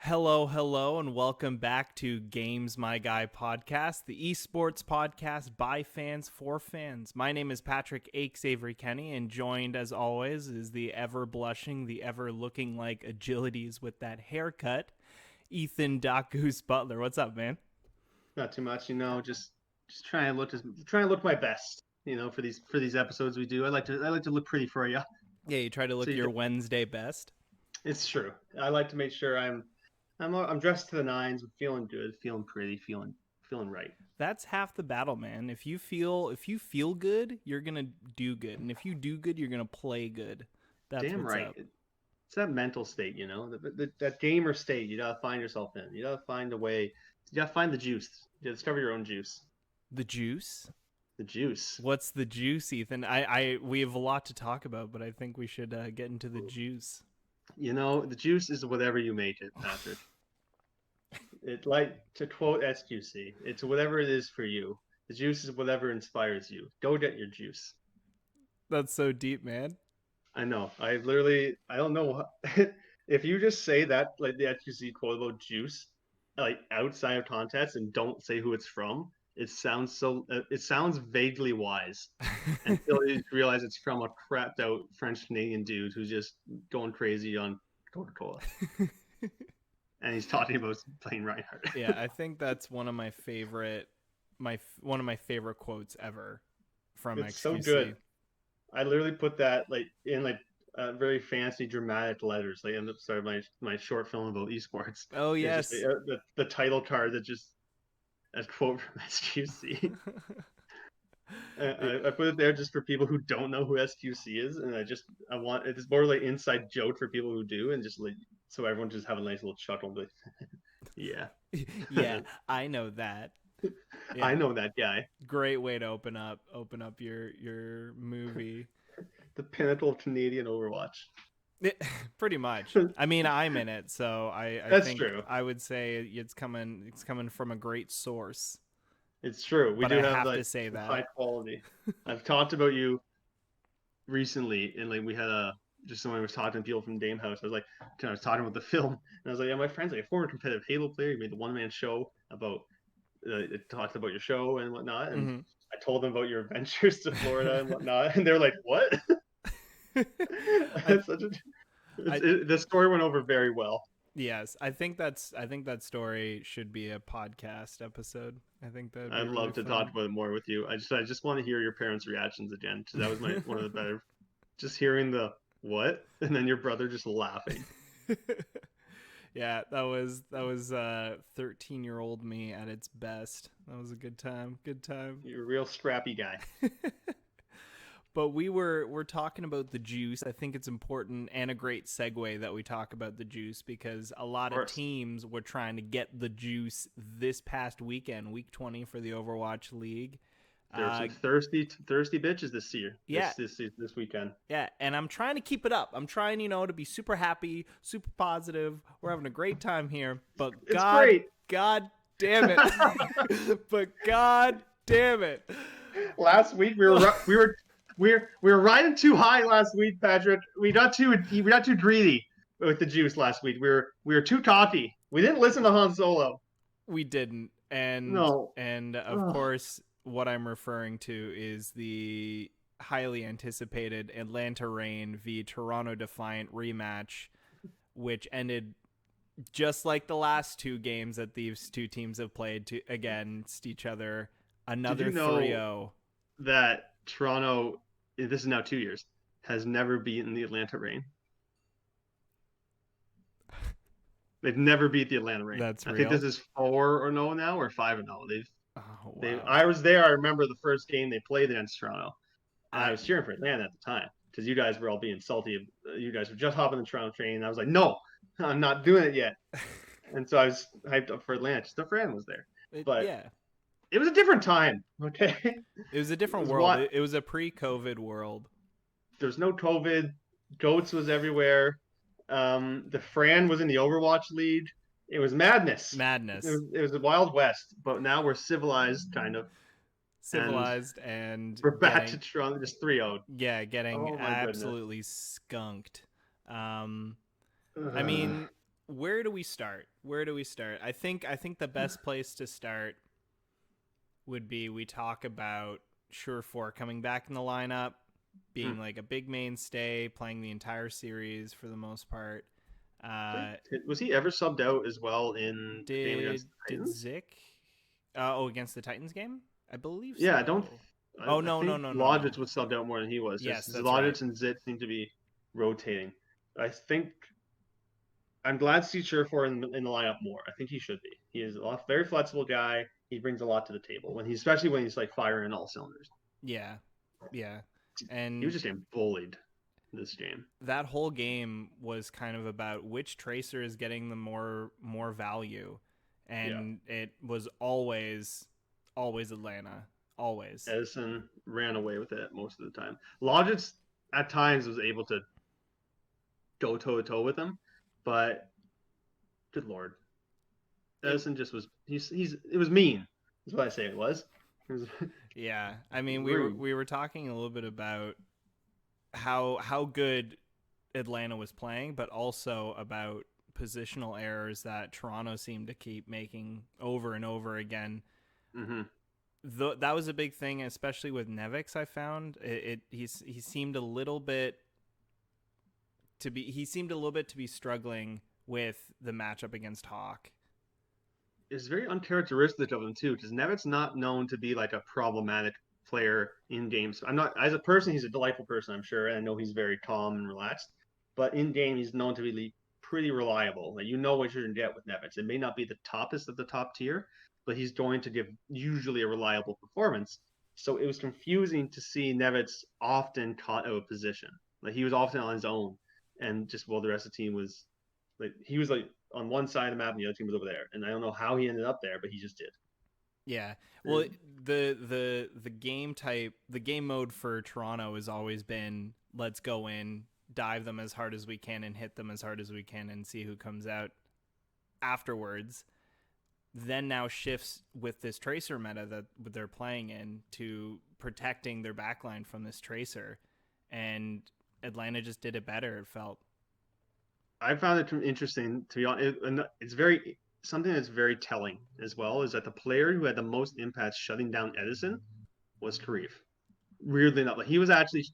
Hello, and welcome back to Games My Guy podcast, the esports podcast by fans for fans. My name is Patrick Akes Avery Kenny, and joined as always is the ever blushing, the ever looking like agilities with that haircut, Ethan Doc Goose Butler. What's up, man? Not too much, just trying to look my best, for these episodes we do. I like to look pretty for you. Yeah, you try to So look your Wednesday best. it's true. I like to make sure I'm dressed to the nines, I'm feeling good, feeling pretty, feeling right. That's half the battle, man. If you feel good, you're gonna do good, and if you do good, you're gonna play good. That's Damn what's right. up. It's that mental state, that gamer state. You gotta find yourself in. You gotta find a way. You gotta find the juice. You gotta discover your own juice. The juice. The juice. What's the juice, Ethan? We have a lot to talk about, but I think we should get into the juice. The juice is whatever you make it, Patrick. It, like to quote SQC, it's whatever it is for you. The juice is whatever inspires you. Go get your juice. That's so deep, man. I know. I don't know. If you just say that, like the SQC quote about juice, like outside of context and don't say who it's from, it sounds vaguely wise until you realize it's from a crapped out French Canadian dude who's just going crazy on Coca-Cola. And he's talking about playing Reinhardt. Yeah, I think that's one of my favorite quotes ever from It's XQC. so good. I literally put that in very fancy dramatic letters, like in the start of my short film about esports. Oh yes, the title card that just a quote from SQC. I put it there just for people who don't know who SQC is, and I want it's more like inside joke for people who do, and just like so everyone just have a nice little chuckle. But yeah, yeah, I know that. Yeah. I know that guy. Great way to open up your movie. The pinnacle of Canadian Overwatch. Pretty much. I mean, I'm in it, so I That's think true. I would say it's coming from a great source. It's true. We but do I have to say that high quality. I've talked about you recently, and like we had just someone was talking to people from Dame House. I was talking about the film, and I was like, yeah, my friend's like a former competitive Halo player. He made the one man show about it talked about your show and whatnot, and I told them about your adventures to Florida and whatnot, and they're like, what? The story went over very well. Yes, I think that story should be a podcast episode. I think that I'd love to talk about it more with you. I just want to hear your parents' reactions again, because that was one of the better. Just hearing the what, and then your brother just laughing. Yeah, that was 13-year-old me at its best. That was a good time. Good time. You're a real scrappy guy. But we're talking about the juice. I think it's important and a great segue that we talk about the juice, because a lot of teams were trying to get the juice this past weekend, week 20 for the Overwatch League. There's some thirsty bitches this year. Yeah. This weekend. Yeah, and I'm trying to keep it up. I'm trying, to be super happy, super positive. We're having a great time here. But God damn it. But God damn it. Last week we were riding too high last week, Patrick. We got too greedy with the juice last week. We were too cocky. We didn't listen to Han Solo. We didn't. And of course, what I'm referring to is the highly anticipated Atlanta Reign v Toronto Defiant rematch, which ended just like the last two games that these two teams have played against each other. Another 3-0. That Toronto, this is now 2 years, has never beaten the Atlanta Reign. They've never beat the Atlanta Reign. That's real. I think this is 4-0 now, or 5-0. I was there. I remember the first game they played against Toronto. And I was cheering for Atlanta at the time, because you guys were all being salty. You guys were just hopping the Toronto train. And I was like, no, I'm not doing it yet. And so I was hyped up for Atlanta. Just a friend was there. It was a different time, okay? It was a different world. It was a pre-COVID world. There's no COVID. Goats was everywhere. The Fran was in the Overwatch League. It was madness. It was the Wild West, but now we're civilized, kind of. And we're back to Toronto, just 3-0. Yeah, getting absolutely skunked. I mean, where do we start? Where do we start? I think the best place to start would be we talk about Surefour coming back in the lineup, being like a big mainstay, playing the entire series for the most part. Was he ever subbed out as well in the game against the Did Titans? Zick? Against the Titans game, I believe Yeah, I don't. so. Oh I no no think no no no. Logic was subbed out more than he was. Yes, Just that's right. Logic and Zit seem to be rotating. I think I'm glad to see Surefour in the lineup more. I think he should be. He is a very flexible guy. He brings a lot to the table especially when he's like firing all cylinders. Yeah, yeah, He was and just getting bullied this game. that whole game was kind of about which tracer is getting the more value, Yeah, and it was always Atlanta, always. Edison ran away with it most of the time. Logic at times was able to go toe to toe with him, but good lord, It Edison just was he's it was mean. Is what I say it was. It was Yeah, I mean rude. we were talking a little bit about how good Atlanta was playing, but also about positional errors that Toronto seemed to keep making over and over again. Mm-hmm. That was a big thing, especially with Nevix. I found he seemed a little bit to be struggling with the matchup against Hawk. It's very uncharacteristic of him too, because Nevitt's not known to be like a problematic player in games. I'm not as a person, he's a delightful person, I'm sure, and I know he's very calm and relaxed. But in game, he's known to be pretty reliable. Like you know what you're gonna get with Nevitz. It may not be the toppest of the top tier, but he's going to give usually a reliable performance. So it was confusing to see Nevitz often caught out of position. Like he was often on his own, and just while the rest of the team was like he was like on one side of the map and the other team was over there. And I don't know how he ended up there, but he just did. Yeah. Well, And the game mode for Toronto has always been let's go in, dive them as hard as we can and hit them as hard as we can and see who comes out afterwards. Then now shifts with this tracer meta that they're playing in to protecting their backline from this tracer, and Atlanta just did it better. It felt. I found it interesting to be honest. It's very something that's very telling as well is that the player who had the most impact shutting down Edison was Karif. Weirdly enough, like he was actually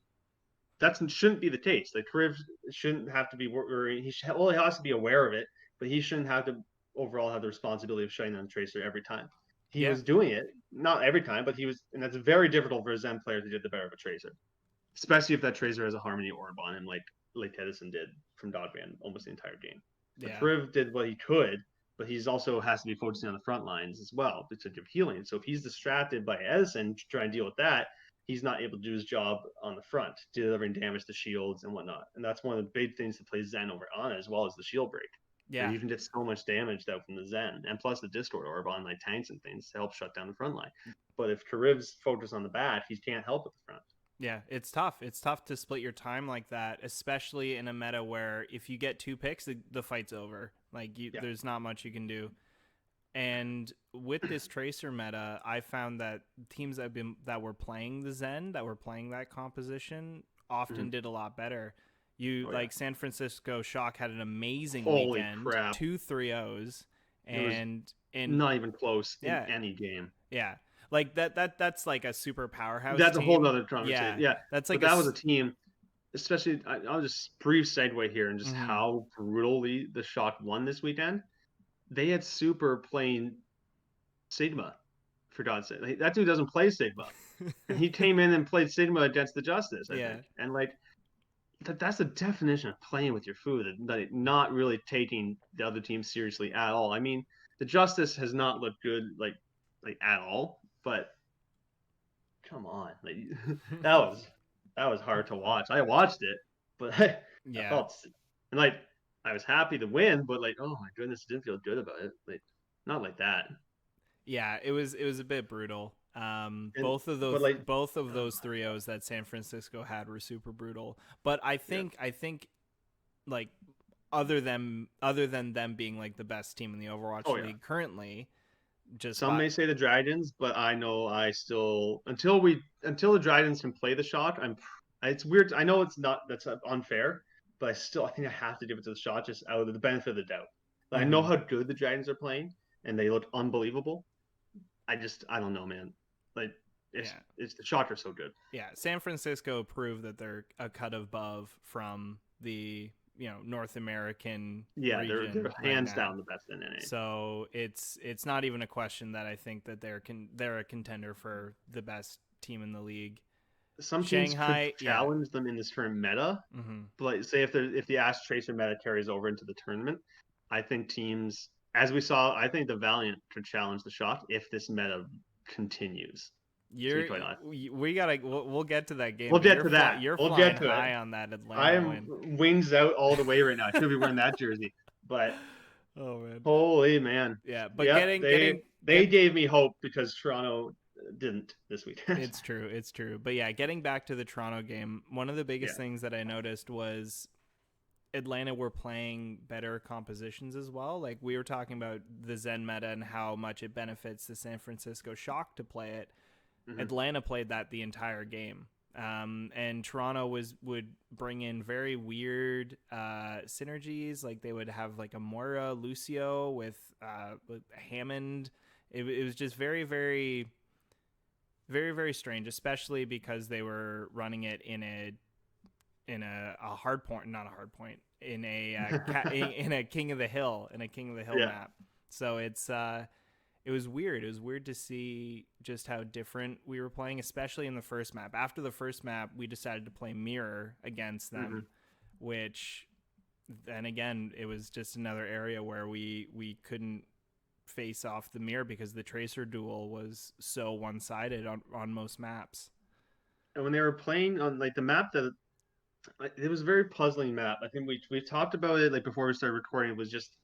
that shouldn't be the case. Like Karif shouldn't have to be worried. He has to be aware of it, but he shouldn't have to overall have the responsibility of shutting down the tracer every time. He Yeah. was doing it, not every time, but he was, and that's very difficult for a Zen player to get the better of a tracer, especially if that tracer has a Harmony Orb on him, like Edison did from Dogman almost the entire game. But Yeah. Kriv did what he could, but he's also has to be focusing on the front lines as well to give healing. So if he's distracted by Edison to try and deal with that, he's not able to do his job on the front, delivering damage to shields and whatnot. And that's one of the big things to play Zen over Ana as well as the shield break. Yeah. You can get so much damage out from the Zen, and plus the Discord Orb on like tanks and things to help shut down the front line. But if Kariv's focused on the back, he can't help at the front. Yeah, it's tough. It's tough to split your time like that, especially in a meta where if you get 2 picks, the fight's over. Yeah. There's not much you can do. And with this tracer meta, I found that teams that were playing the Zen, that were playing that composition, often did a lot better. San Francisco Shock had an amazing Holy weekend, crap. 2 3-0s, and not even close in yeah, any game. yeah. Like that's like a super powerhouse. That's team. a whole nother conversation. Yeah, that's like but that was a team. Especially, I'll just brief segue here and just how brutally the Shock won this weekend. They had Super playing Sigma, for God's sake. Like, that dude doesn't play Sigma, and he came in and played Sigma against the Justice, I think. And like that's the definition of playing with your food, that not really taking the other team seriously at all. I mean, the Justice has not looked good like at all, but come on, like that was hard to watch. I watched it, but I felt and like I was happy to win, but like oh my goodness, I didn't feel good about it. Like not like that. Yeah, it was a bit brutal. Both of those 3-0s that San Francisco had were super brutal. But I think like other than them being like the best team in the Overwatch League currently, just some may say the Dragons, but I know I still until the Dragons can play the Shock. It's weird. I know it's not that's unfair, but I think I have to give it to the Shock just out of the benefit of the doubt. I know Mm-hmm. how good the Dragons are playing, and they look unbelievable. I don't know, man. Like Yeah. it's the Shock are so good. Yeah. San Francisco proved that they're a cut above from the, North American Yeah, they're region right hands now. down the best in NA. So it's not even a question that I think that they're a contender for the best team in the league. Some teams could Shanghai, yeah. challenge them in this current meta, Mm-hmm. but like, say if the Ash Tracer meta carries over into the tournament, I think teams, as we saw, I think the Valiant could challenge the Shock if this meta continues. To be You're quite honest, we gotta we'll get to that game, we'll but get to that. you're We'll get flying to it. high on that I Atlanta am win. wings out all the way right now. I should be wearing that jersey, but Oh man. holy man, Yeah, but yep getting they getting they get gave me hope because Toronto didn't this weekend. it's true, it's true. But yeah, getting back to the Toronto game, one of the biggest Yeah. things that I noticed was Atlanta were playing better compositions as well. Like we were talking about the Zen meta and how much it benefits the San Francisco Shock to play it. Mm-hmm. Atlanta played that the entire game. And Toronto would bring in very weird synergies. Like they would have like a Moira Lucio with Hammond. It was just very, very, very, very strange, especially because they were running it in a hard point, not a hard point, in a King of the Hill Yeah. map. So it was weird. It was weird to see just how different we were playing, especially in the first map. After the first map, we decided to play mirror against them, Mm-hmm. which then again, it was just another area where we couldn't face off the mirror because the tracer duel was so one-sided on most maps. And when they were playing on like the map that like, it was a very puzzling map. I think we talked about it like before we started recording. It was just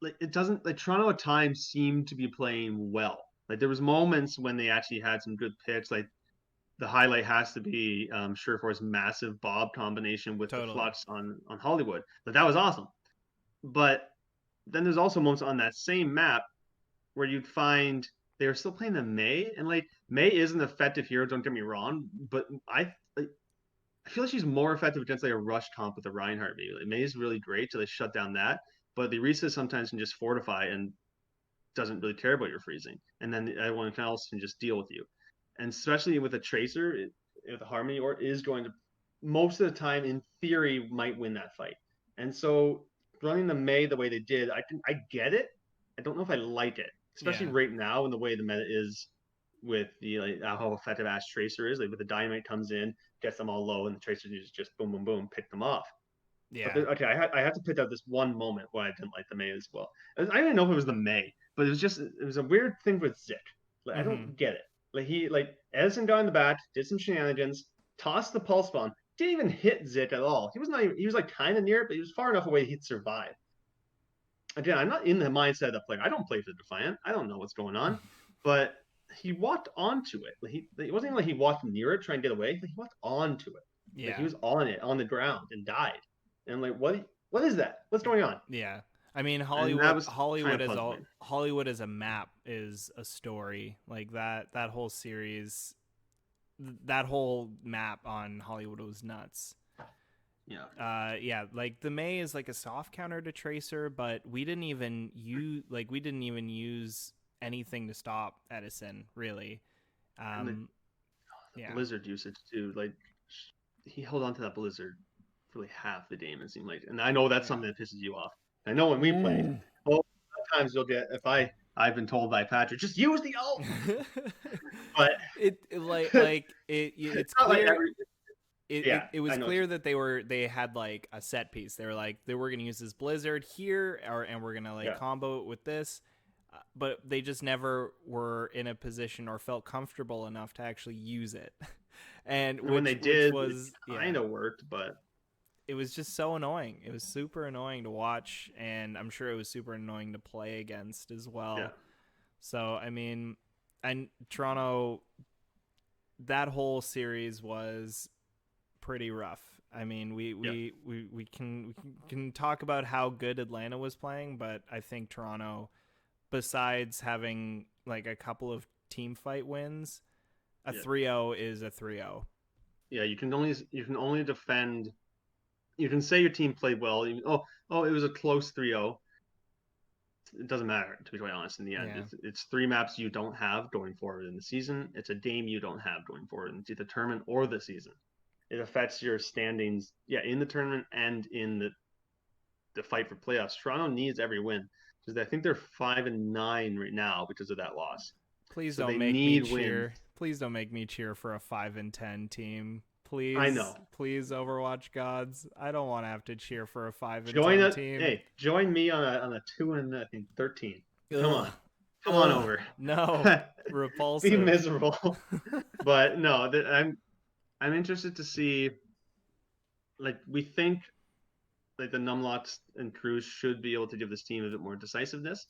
like it doesn't like Toronto at times seemed to be playing well. Like there was moments when they actually had some good picks. Like the highlight has to be Surefour's massive Bob combination with the Totally. flux on Hollywood. But that was awesome. But then there's also moments on that same map where you'd find they were still playing the May, and like May is an effective hero. Don't get me wrong, but I feel like she's more effective against like a rush comp with a Reinhardt. Maybe like May is really great to like shut down that, but the Risa sometimes can just fortify and doesn't really care about your freezing, and then everyone else can just deal with you. And especially with a tracer, with a harmony or is going to most of the time in theory might win that fight. And so running the May the way they did, I get it. I don't know if I like it, especially Yeah. right now in the way the meta is with the like how effective Ash Tracer is. Like with the Dynamite comes in, gets them all low, and the Tracer just boom boom boom pick them off. But Yeah. okay, I have to pick out this one moment why I didn't like the May as well. I don't even know if it was the May, but it was a weird thing with Zik. Like I Mm-hmm. don't get it. Like Edison got in the back, did some shenanigans, tossed the pulse bomb, didn't even hit Zik at all. He was not even, he was like kind of near it, but he was far enough away he'd survive. Again, I'm not in the mindset of the player. I don't play for the Defiant. I don't know what's going on, but he walked onto it. Like it wasn't even like he walked near it trying to get away. Like he walked onto it. Like he Yeah. was on it on the ground and died. And I'm like, what is that? What's going on? Yeah. I mean, And that was kind of puzzling. Hollywood as a map is a story. Like that whole series, that whole map on Hollywood was nuts. Yeah. Yeah, like the May is like a soft counter to Tracer, but we didn't even use anything to stop Edison, really. And Um the yeah. blizzard usage too. Like he held on to that blizzard for like half the game. It seemed like, and I know that's Yeah. something that pisses you off. I know when we played, Mm. well, sometimes you'll get if I've been told by Patrick just use the ult, but it's it's not like clear every. Yeah, it I was know. clear that they had like a set piece. They were like they were going to use this blizzard here, and we're going to like Yeah, combo it with this, but they just never were in a position or felt comfortable enough to actually use it. And and when they which did, it was, yeah, kind of worked, but it was just so annoying. It was super annoying to watch, and I'm sure it was super annoying to play against as yeah, well. So I mean, and Toronto, that whole series was pretty rough. I mean, yeah, we can talk about how good Atlanta was playing, but I think Toronto, besides having like a couple of team fight wins, a yeah, 3-0 is a 3-0. yeah. You can only defend. You can say your team played well. Oh, it was a close 3-0. it doesn't matter, to be quite honest. In the end, Yeah. it's 3 maps you don't have going forward in the season. It's a game you don't have going forward into the tournament or the season. It affects your standings, in the tournament and in the fight for playoffs. Toronto needs every win because I think they're 5-9 right now because of that loss. Please So don't they make me need wins. cheer. Please don't make me cheer for a 5-10 team. I Please, know. please, Overwatch gods. I don't want to have to cheer for a 5 and Join 10 it. team. Hey, join me on a 2 and I think 13. Come Ugh. on, come on Ugh. over. No. Be Repulsive. miserable. But no, I'm interested to see. Like we think, like the Numlocks and Cruz should be able to give this team a bit more decisiveness.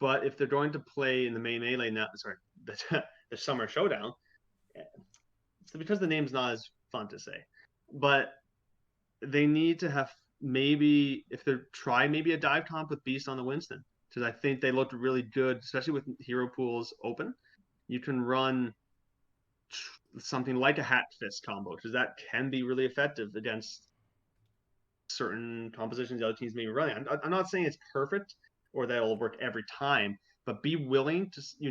But if they're going to play in the May Melee now, sorry, the Summer Showdown, it's because the name's not as fun to say. But they need to have maybe if they try maybe a dive comp with Beast on the Winston because I think they looked really good, especially with hero pools open. You can run something like a hat fist combo because that can be really effective against certain compositions the other teams may be running. I'm not saying it's perfect or that it'll work every time, but you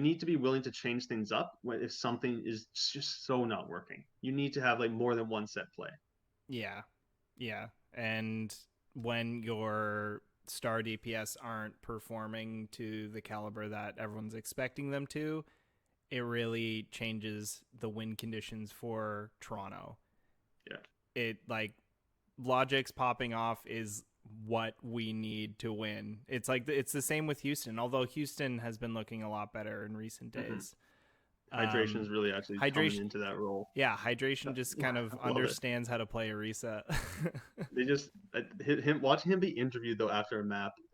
need to be willing to change things up if something is just so not working. You need to have like more than one set play. Yeah. Yeah. And when your star DPS aren't performing to the caliber that everyone's expecting them to, it really changes the win conditions for Toronto. Yeah. It like Logic's popping off is what we need to win. It's the same with Houston, although Houston has been looking a lot better in recent days. Hydration is really actually coming Hydration, into that role. yeah, Hydration just kind of understands how to play a reset. They just watching him be interviewed though after a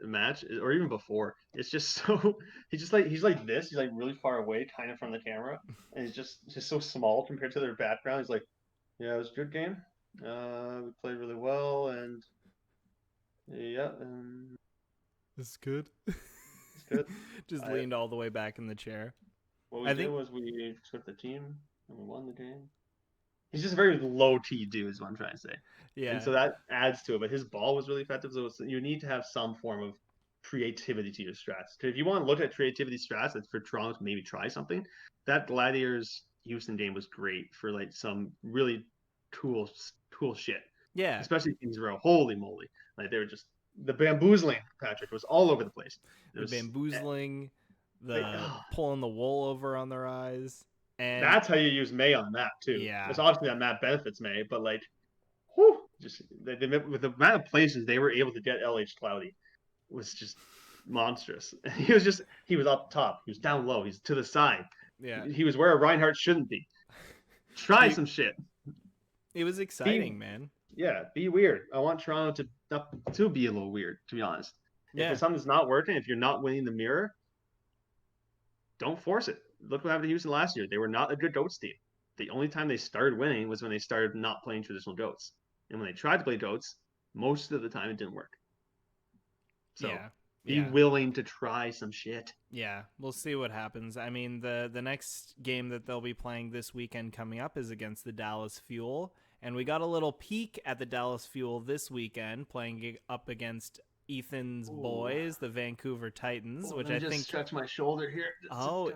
match or even before. It's just so he's like this. He's like really far away, kind of from the camera, and he's just so small compared to their background. He's like, yeah, it was a good game. We played really well, and yeah, it's good. it's good. Just I, leaned all the way back in the chair. what we I did think was we took the team and we won the game. He's just a very low T dude, is what I'm trying to say. And yeah. so that adds to it. But his ball was really effective. So you need to have some form of creativity to your strats. Because if you want to look at creativity strats, that's for Toronto to maybe try something. That Gladiators Houston game was great for like some really cool shit. Yeah. Especially things were holy moly. Like they were just the bamboozling, Patrick, was all over the place. The bamboozling, like, the pulling the wool over on their eyes. And that's how you use May on the map too. yeah. It's obviously that map benefits May, but like whew, just with the amount of places they were able to get LH Cloudy was just monstrous. He was up top, he was down low, he's to the side. Yeah. He was where Reinhardt shouldn't be. Try some shit. It was exciting, man. Yeah, be weird. I want Toronto to be a little weird, to be honest. Yeah. If something's not working, if you're not winning the mirror, don't force it. Look what happened to Houston last year. They were not a good GOATS team. The only time they started winning was when they started not playing traditional GOATs. And when they tried to play GOATs, most of the time it didn't work. So be willing to try some shit. Yeah, we'll see what happens. I mean, the next game that they'll be playing this weekend coming up is against the Dallas Fuel. And we got a little peek at the Dallas Fuel this weekend, playing up against Ethan's boys, the Vancouver Titans, which I think stretch my shoulder here.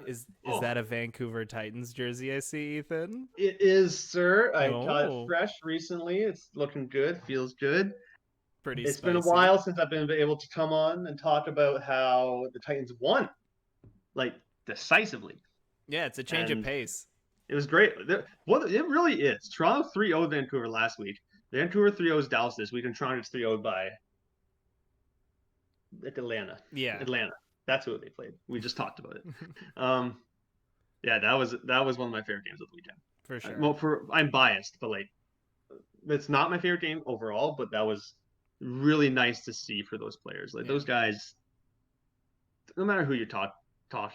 Is that a Vancouver Titans jersey I see, Ethan? It is, sir. I got it fresh recently. It's looking good. Feels good. It's been a while since I've been able to come on and talk about how the Titans won, like decisively. Yeah, it's a change of pace. It was great. Well, it really is. Toronto 3-0 Vancouver last week. Vancouver 3-0 Dallas this week, and Toronto 3-0 by Atlanta. Yeah, Atlanta. That's who they played. We just talked about it. Yeah, that was one of my favorite games of the weekend. For sure. Well, I'm biased, but like, it's not my favorite game overall. But that was really nice to see for those players. Like those guys, no matter who you talk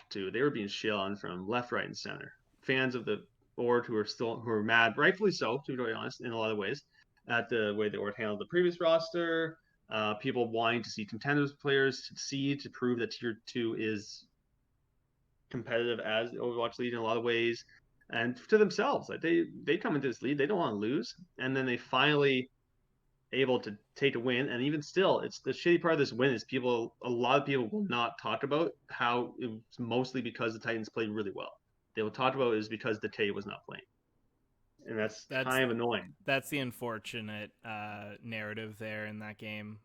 to, they were being shit on from left, right, and center. Fans of the Ord who are mad, rightfully so, to be very honest, in a lot of ways, at the way the Ord handled the previous roster. People wanting to see contenders players to prove that Tier 2 is competitive as the Overwatch League in a lot of ways, and to themselves, like they come into this league, they don't want to lose, and then they finally able to take a win. And even still, it's the shitty part of this win is a lot of people will not talk about how it's mostly because the Titans played really well. They will talk about it is because the Tay was not playing, and that's That's kind of annoying. that's the unfortunate narrative there in that game.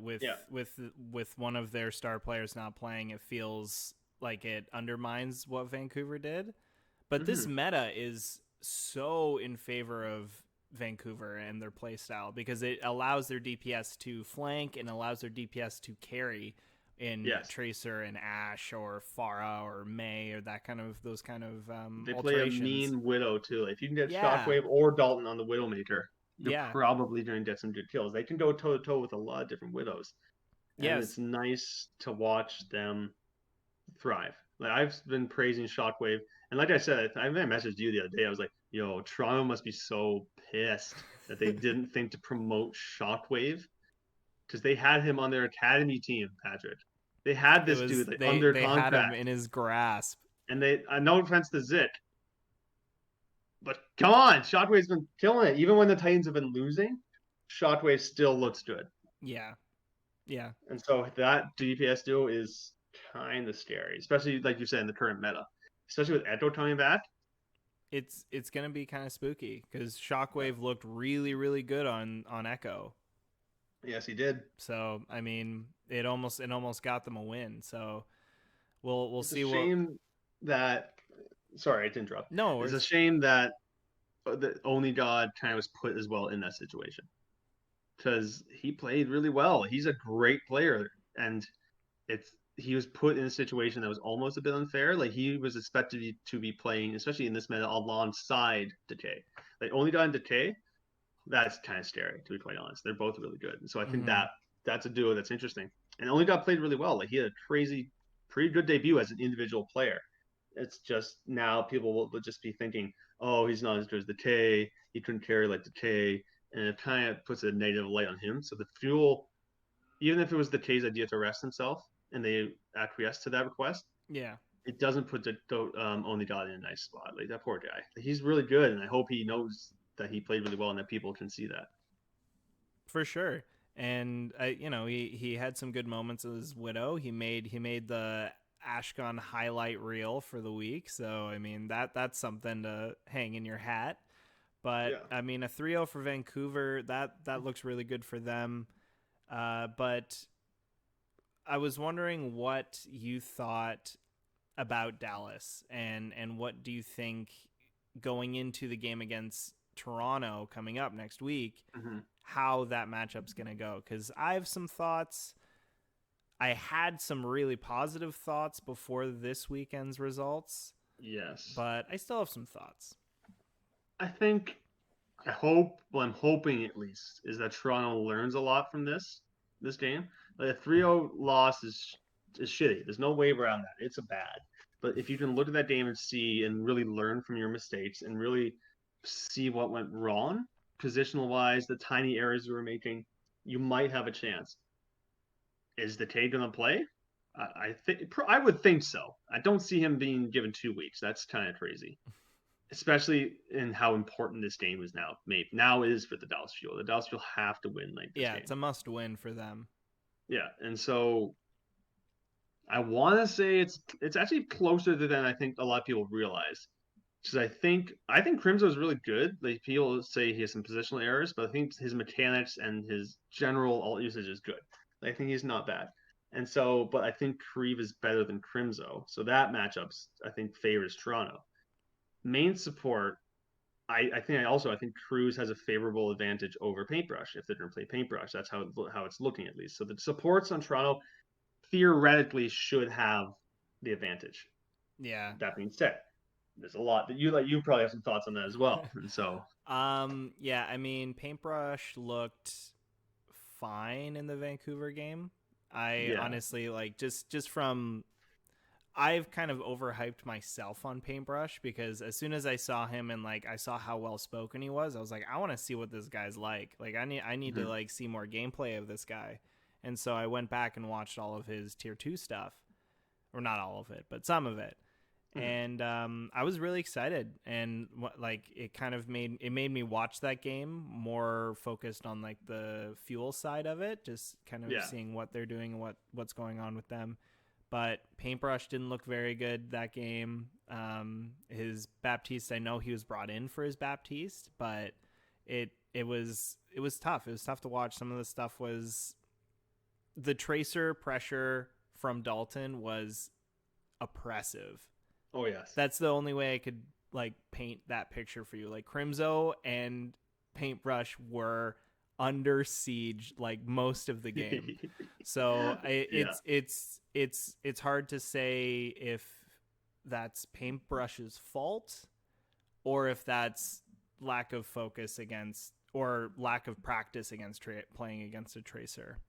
With Yeah. with one of their star players not playing, it feels like it undermines what Vancouver did. But this Mm-hmm. meta is so in favor of Vancouver and their play style because it allows their DPS to flank and allows their DPS to carry in Yes. Tracer and Ash or Pharah or May or those kind of They play a alterations. mean Widow too. If you can get Yeah, Shockwave or Dalton on the Widowmaker, you're yeah, probably going to get some good kills. They can go toe to toe with a lot of different Widows, and yes. it's nice to watch them thrive. Like I've been praising Shockwave, and like I said, I messaged you the other day. I was like, "Yo, Toronto must be so pissed that they didn't think to promote Shockwave because they had him on their academy team, Patrick. They had It this was dude like, under they had him contract, in his grasp. and they. No offense to Zik, but come on, Shockwave's been killing it. Even when the Titans have been losing, Shockwave still looks good. Yeah, yeah. And so that DPS duo is kind of scary, especially like you said in the current meta, especially with Echo coming back. It's gonna be kind of spooky because Shockwave looked really good on Echo. Yes, he did. So I mean, it almost got them a win. So we'll It's a see what. shame that. Sorry, I didn't interrupt. No It's a worries. shame that the Only God kind of was put as well in that situation because he played really well. He's a great player, and it's he was put in a situation that was almost a bit unfair. Like he was expected to be playing, especially in this meta, alongside Decay. Like Only God and Decay, that's kind of scary to be quite honest. They're both really good, and so I think Mm-hmm. that's a duo that's interesting. And Only God played really well. Like he had a crazy, pretty good debut as an individual player. It's just now people will just be thinking, oh, he's not as good as Decay. He couldn't carry like Decay, and it kind of puts a negative light on him. So the fuel, even if it was Decay's idea to rest himself, and they acquiesced to that request, Yeah, it doesn't put the Only God in a nice spot. Like that poor guy. He's really good, and I hope he knows that he played really well and that people can see that. for sure. And he had some good moments as Widow. He made the Ashgon highlight reel for the week. So I mean that's something to hang in your hat. But Yeah. I mean a 3-0 for Vancouver, that looks really good for them. But I was wondering what you thought about Dallas and what do you think going into the game against Toronto coming up next week, Mm-hmm. how that matchup's going to go? Because I have some thoughts. I had some really positive thoughts before this weekend's results, Yes. but I still have some thoughts. I think I hope well I'm hoping at least is that Toronto learns a lot from this game. Like a 3-0 loss is shitty. There's no way around that. It's a bad. But if you can look at that game and see and really learn from your mistakes and really see what went wrong, positional wise, the tiny errors you were making, you might have a chance. Is the Tay going to play? I think I would think so. I don't see him being given 2 weeks. That's kind of crazy, especially in how important this game is now. Maybe now is for the Dallas Fuel. The Dallas Fuel have to win like this Yeah, it's game. a must win for them. Yeah, and so I want to say it's actually closer than I think a lot of people realize. Because I think Crimson is really good. Like people say he has some positional errors, but I think his mechanics and his general alt usage is good. I think he's not bad. And so, but I think Creve is better than Crimzo. So that matchups I think favors Toronto. Main support, I think Cruz has a favorable advantage over Paintbrush if they're going to play Paintbrush. That's how it's looking at least. So the supports on Toronto theoretically should have the advantage. Yeah. That being said, there's a lot that you probably have some thoughts on that as well. And so Yeah, I mean Paintbrush looked fine in the Vancouver game. I yeah. honestly like just from I've kind of overhyped myself on Paintbrush because as soon as I saw him and like I saw how well spoken he was, I was like, I want to see what this guy's like. Like I need to Mm-hmm. like see more gameplay of this guy. And so I went back and watched all of his tier 2 stuff. Or not all of it, but some of it. Mhm. and I was really excited, and like it kind of made me watch that game more focused on like the fuel side of it, just kind of Yeah. seeing what they're doing and what's going on with them. But Paintbrush didn't look very good that game. His Baptiste, I know he was brought in for his Baptiste, but it was tough. It was tough to watch. Some of the stuff was the tracer pressure from Dalton was oppressive. Oh yes. That's the only way I could like paint that picture for you. Like Crimzo and Paintbrush were under siege like most of the game. So Yeah. it's hard to say if that's Paintbrush's fault or if that's lack of focus against or lack of practice against playing against a tracer.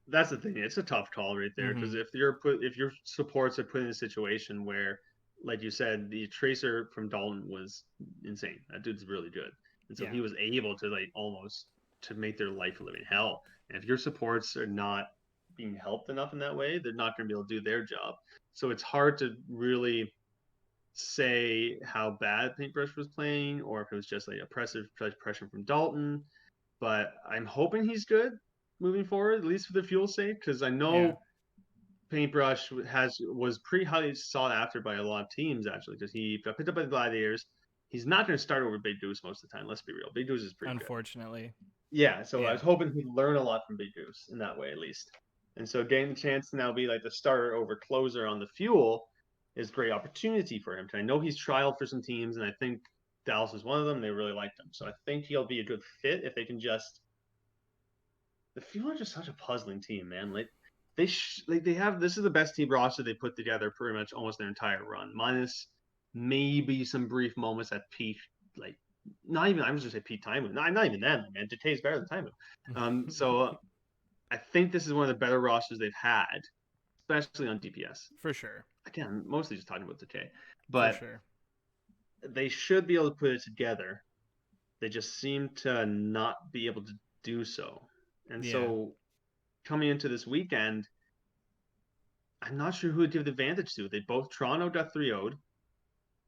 That's the thing. It's a tough call right there because Mm-hmm. if your supports are put in a situation where, like you said, the tracer from Dalton was insane. That dude's really good, and so Yeah. he was able to like almost to make their life a living hell. And if your supports are not being helped enough in that way, they're not going to be able to do their job. So it's hard to really say how bad Paintbrush was playing or if it was just like oppressive pressure from Dalton, but I'm hoping he's good moving forward, at least for the fuel sake, because I Yeah. know Paintbrush was pretty highly sought after by a lot of teams actually, because he got picked up by the Gladiators. He's not going to start over Big Goose most of the time. Let's be real, Big Goose is pretty good. Unfortunately. Yeah, so I Yeah. was hoping he'd learn a lot from Big Goose in that way at least. And so getting the chance to now be like the starter over closer on the fuel is a great opportunity for him. I know he's trialed for some teams, and I think Dallas is one of them. They really liked him, so I think he'll be a good fit if they can just the Fuel are just such a puzzling team, man. Like they have this is the best team roster they put together pretty much almost their entire run, minus maybe some brief moments at peak. Like not even I was just say peak time. Not even then, man. Decay's better than time. So I think this is one of the better rosters they've had, especially on DPS. For sure. Again, mostly just talking about Decay, For but sure. they should be able to put it together. They just seem to not be able to do so, and Yeah. so coming into this weekend, I'm not sure who to give the advantage to. They both Toronto got 3-0'd,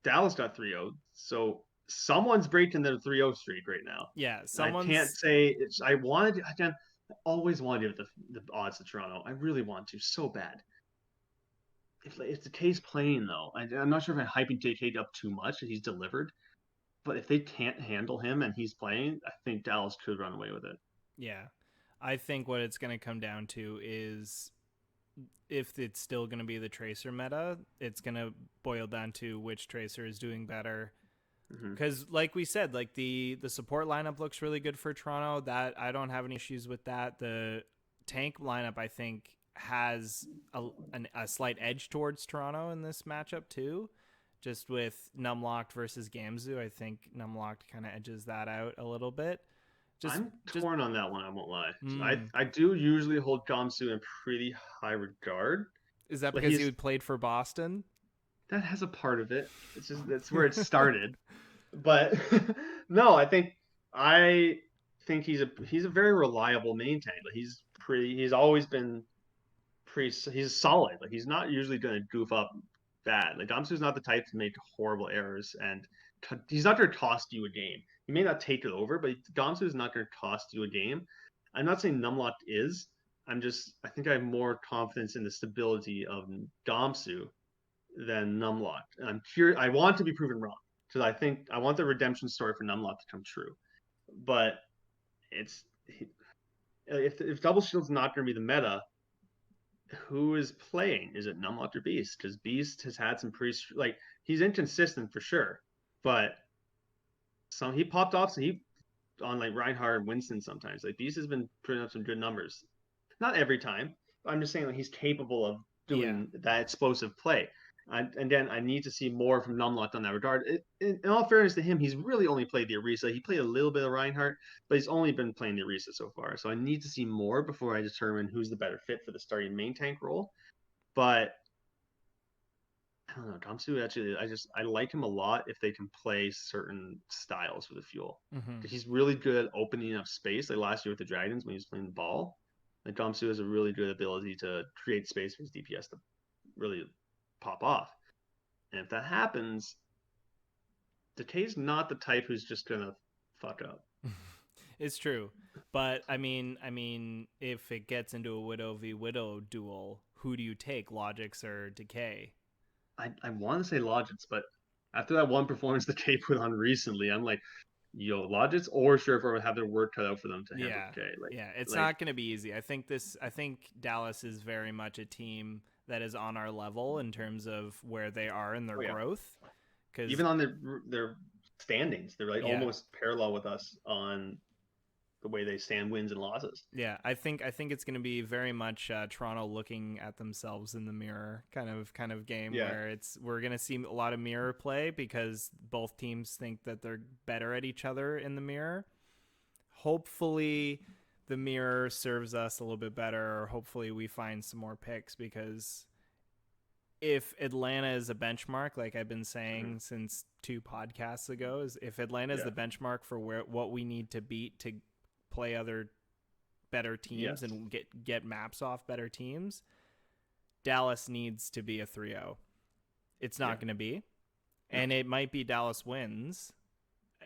Dallas got 3-0'd, so someone's breaking their 3-0 streak right now. Yeah. And I can't Someone's say it's. I wanted again. I always want to give the odds to Toronto. I really want to so bad. If the K's playing though, I'm not sure if I'm hyping JK up too much. He's delivered, but if they can't handle him and he's playing, I think Dallas could run away with it. yeah. I think what it's going to come down to is if it's still going to be the tracer meta, it's going to boil down to which tracer is doing better. Mm-hmm. Because, like we said, like the support lineup looks really good for Toronto. That I don't have any issues with that. The tank lineup, I think, has a slight edge towards Toronto in this matchup too. Just with Numlocked versus Gamzu, I think Numlocked kind of edges that out a little bit. Just, I'm just, torn on that one. I won't lie. mm, I do usually hold Gamsu in pretty high regard. is that Like because he's you played for Boston? that has a part of it. It's just that's where it started. But no, I think he's a very reliable main tank. Like he's always been pretty he's solid. Like he's not usually going to goof up bad. Like Gamsu's not the type to make horrible errors, and he's not going to cost you a game. He may not take it over, but Gamsu is not going to cost you a game. I'm not saying Numlocked is. I think I have more confidence in the stability of Gamsu than Numlocked. And I'm curious. I want to be proven wrong because I think I want the redemption story for Numlocked to come true. But it's if Double Shield's not going to be the meta, who is playing? Is it Numlocked or Beast? Because Beast has had some pretty like he's inconsistent for sure, but some he popped off. So he on like Reinhardt and Winston sometimes. Like Beast has been putting up some good numbers. Not every time. I'm just saying like he's capable of Yeah, doing that explosive play. And then I need to see more from Numlocked on that regard. In all fairness to him, he's really only played the Orisa. He played a little bit of Reinhardt, but he's only been playing the Orisa so far. So I need to see more before I determine who's the better fit for the starting main tank role. But I don't know, Gamsu actually I like him a lot if they can play certain styles for the fuel. mm-hmm. He's really good at opening up space. Like last year with the Dragons when he was playing the ball. Like Gamsu has a really good ability to create space for his DPS to really pop off. And if that happens, Decay's not the type who's just gonna fuck up. It's true, but I mean, if it gets into a Widow v Widow duel, who do you take, Logix or Decay? I want to say Logits, but after that one performance Decay put on recently, I'm like, yo, Logits or Surefour would have their work cut out for them to handle Yeah, Decay. yeah, it's Like not going to be easy. I think Dallas is very much a team that is on our level in terms of where they are in their oh yeah, growth. Because even on their standings, they're like yeah, almost parallel with us on the way they stand wins and losses. yeah, I think it's going to be very much Toronto looking at themselves in the mirror kind of game Yeah, where we're going to see a lot of mirror play because both teams think that they're better at each other in the mirror. Hopefully the mirror serves us a little bit better, or hopefully we find some more picks, because if Atlanta is a benchmark, like I've been saying since 2 podcasts ago, is if Atlanta is yeah, the benchmark for what we need to beat to play other better teams yes, and get maps off better teams, Dallas needs to be a 3-0. It's yeah. not going to be, No, and it might be Dallas wins.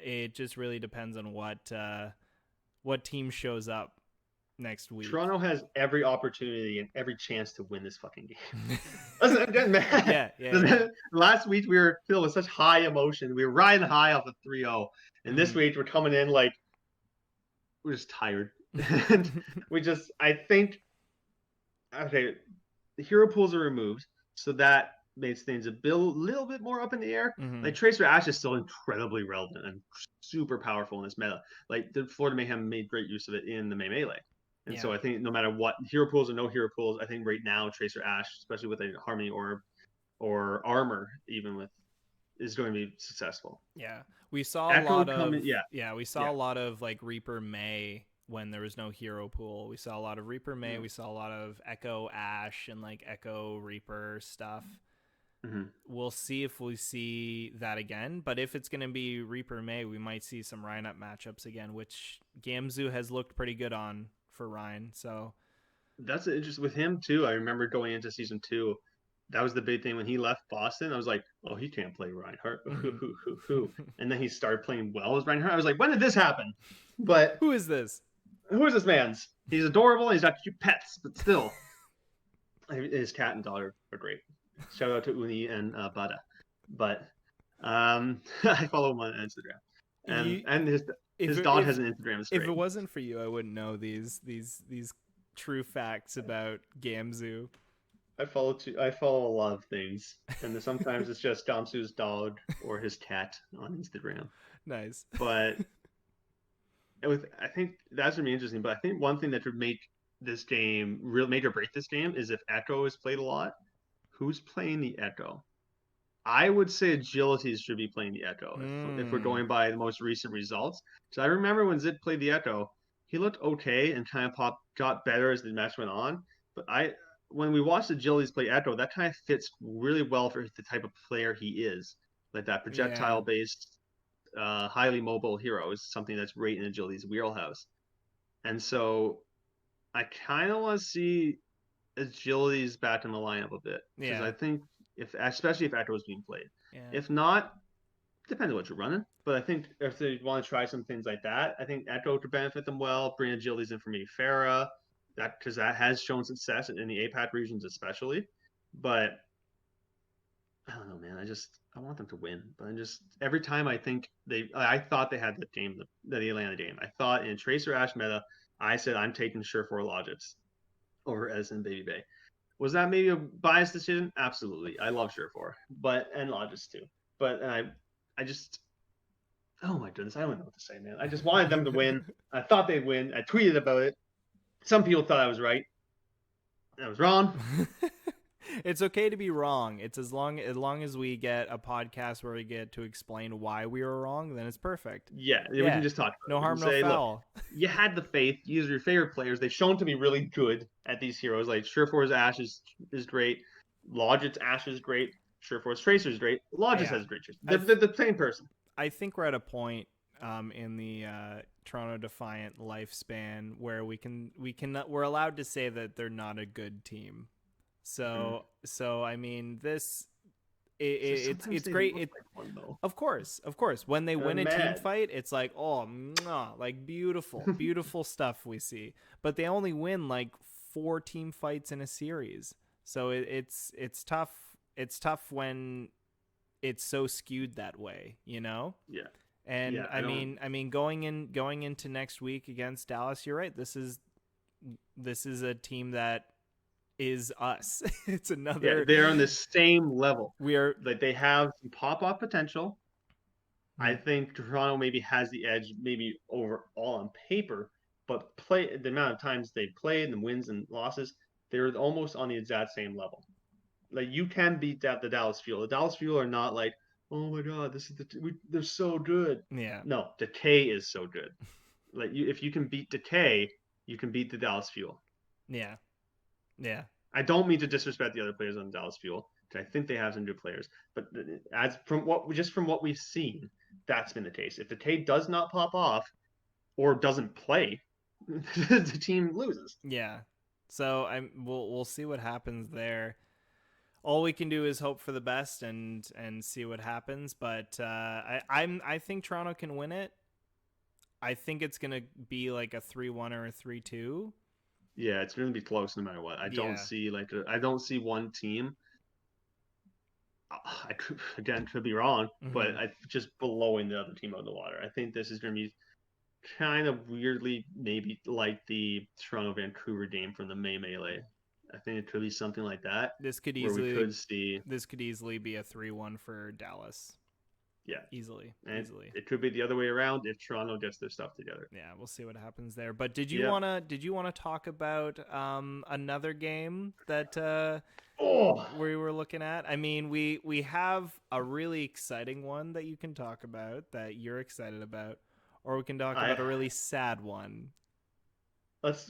It just really depends on what team shows up next week. Toronto has every opportunity and every chance to win this fucking game. Doesn't matter. Yeah, yeah, yeah. Last week we were filled with such high emotion. We were riding high off of 3-0. And this Mm-hmm. week we're coming in like we're just tired. And I think, okay, the hero pools are removed. So that makes things little bit more up in the air. Mm-hmm. Like Tracer Ash is still incredibly relevant and super powerful in this meta. Like the Florida Mayhem made great use of it in the Melee. And Yeah. so I think no matter what, hero pools or no hero pools, I think right now Tracer Ash, especially with a Harmony or armor, even with, is going to be successful. Yeah. We saw a Echo lot coming, of yeah, we saw yeah, a lot of like Reaper May when there was no hero pool. We saw a lot of Reaper May, mm-hmm. we saw a lot of Echo Ash and like Echo Reaper stuff. Mm-hmm. We'll see if we see that again, but if it's going to be Reaper May, we might see some Rhine up matchups again, which Gamzu has looked pretty good on for Rhine. So That's interesting with him too. I remember going into season 2, that was the big thing when he left Boston. I was like, oh, he can't play Reinhardt. mm-hmm. And then he started playing well as Reinhardt. I was like, when did this happen? But Who is this? who is this man's? He's adorable. He's got cute pets, but still, his cat and daughter are great. Shout out to Uni and Bada. But I follow him on Instagram, You and his dog has an Instagram. It's if great. it wasn't for you, I wouldn't know these true facts about Gamzu. I follow a lot of things, and sometimes it's just Gamsu's dog or his cat on Instagram. Nice. But I think that's gonna be interesting. But I think one thing that would make this game real make or break this game is if Echo is played a lot. Who's playing the Echo? I would say Agilities should be playing the Echo if we're Mm, going by the most recent results. So I remember when Zid played the Echo, he looked okay and kind of got better as the match went on. But when we watched Agilities play Echo, that kind of fits really well for the type of player he is. Like that yeah. projectile based, highly mobile hero is something that's right in Agility's wheelhouse. And so I kind of want to see Agility's back in the lineup a bit because Yeah. I think especially if Echo is being played. Yeah. If not, depends on what you're running. But I think if they want to try some things like that, I think Echo could benefit them well. Bring Agility's in for maybe Farah, that because that has shown success in the APAC regions especially. But I don't know, man. I want them to win, but I'm just every time I thought they had the game, the Atlanta game. I thought in Tracer Ash meta, I said I'm taking Surefour Logits over Edison Baby Bay. Was that maybe a biased decision? Absolutely. I love Surefour, but and Logis too. But I just, oh my goodness, I don't know what to say, man. I just wanted them to win. I thought they'd win. I tweeted about it. Some people thought I was right. I was wrong. It's okay to be wrong. It's as long as we get a podcast where we get to explain why we were wrong, then it's perfect. Yeah, we can Yeah. just talk about No it. We can harm, no say, look, foul. you had the faith. These are your favorite players. They've shown to be really good at these heroes. Like Surefour's Ash is great. Logit's Ash is great. Surefour's Tracer is great. Logis Yeah. has great Tracer. They're the same person. I think we're at a point in the Toronto Defiant lifespan where we're allowed to say that they're not a good team. Mm-hmm. So I mean, this Sometimes it's they great. look like one though. Of course, when they And win I'm a team mad. fight, it's like, oh, mwah, like beautiful stuff we see. But they only win like 4 team fights in a series, so it's tough. It's tough when it's so skewed that way, you know. Yeah, And yeah. I don't. I mean, going into next week against Dallas, you're right. This is a team that is us. It's Yeah, another. they're on the same level. We are. Like they have some pop off potential. I Hmm. think Toronto maybe has the edge, maybe overall on paper, but play the amount of times they played and the wins and losses, they're almost on the exact same level. Like you can beat that the Dallas Fuel. The Dallas Fuel are not like, oh my god, this is they're so good. Yeah. No, Decay is so good. Like you, if you can beat Decay, you can beat the Dallas Fuel. Yeah. Yeah. I don't mean to disrespect the other players on Dallas Fuel because I think they have some good players, but as from what we've seen, that's been the case. If Decay does not pop off or doesn't play, the team loses. Yeah. So we'll see what happens there. All we can do is hope for the best and see what happens. But I think Toronto can win it. I think it's gonna be like a 3-1 or a 3-2. Yeah, it's going to be close no matter what. Yeah. I don't see one team. I could again could be wrong, but Mm-hmm. I just blowing the other team out of the water. I think this is going to be kind of weirdly maybe like the Toronto Vancouver game from the May Melee. I think it could be something like that This could where we easily could see, be a 3-1 for Dallas. yeah, Easily, and easily. it could be the other way around if Toronto gets their stuff together. Yeah, we'll see what happens there. But Yeah. did you wanna talk about another game that Oh, we were looking at? I mean, we have a really exciting one that you can talk about that you're excited about, or we can talk I about a really sad one.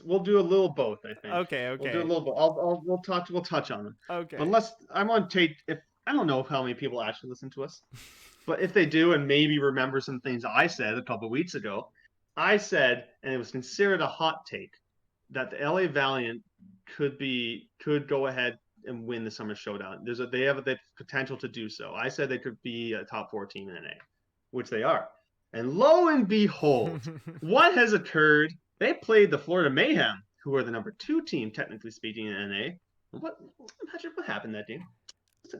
we'll do a little both. I think Okay, we'll do a okay, little. We'll touch on them. But okay. unless I'm on take, if I don't know how many people actually listen to us, but if they do and maybe remember some things I said a couple of weeks ago, I said, and it was considered a hot take, that the LA Valiant could go ahead and win the Summer Showdown. They have the potential to do so. I said they could be a top 4 team in NA, which they are. And lo and behold, what has occurred? They played the Florida Mayhem, who are the number 2 team, technically speaking, in NA. What imagine what happened that game?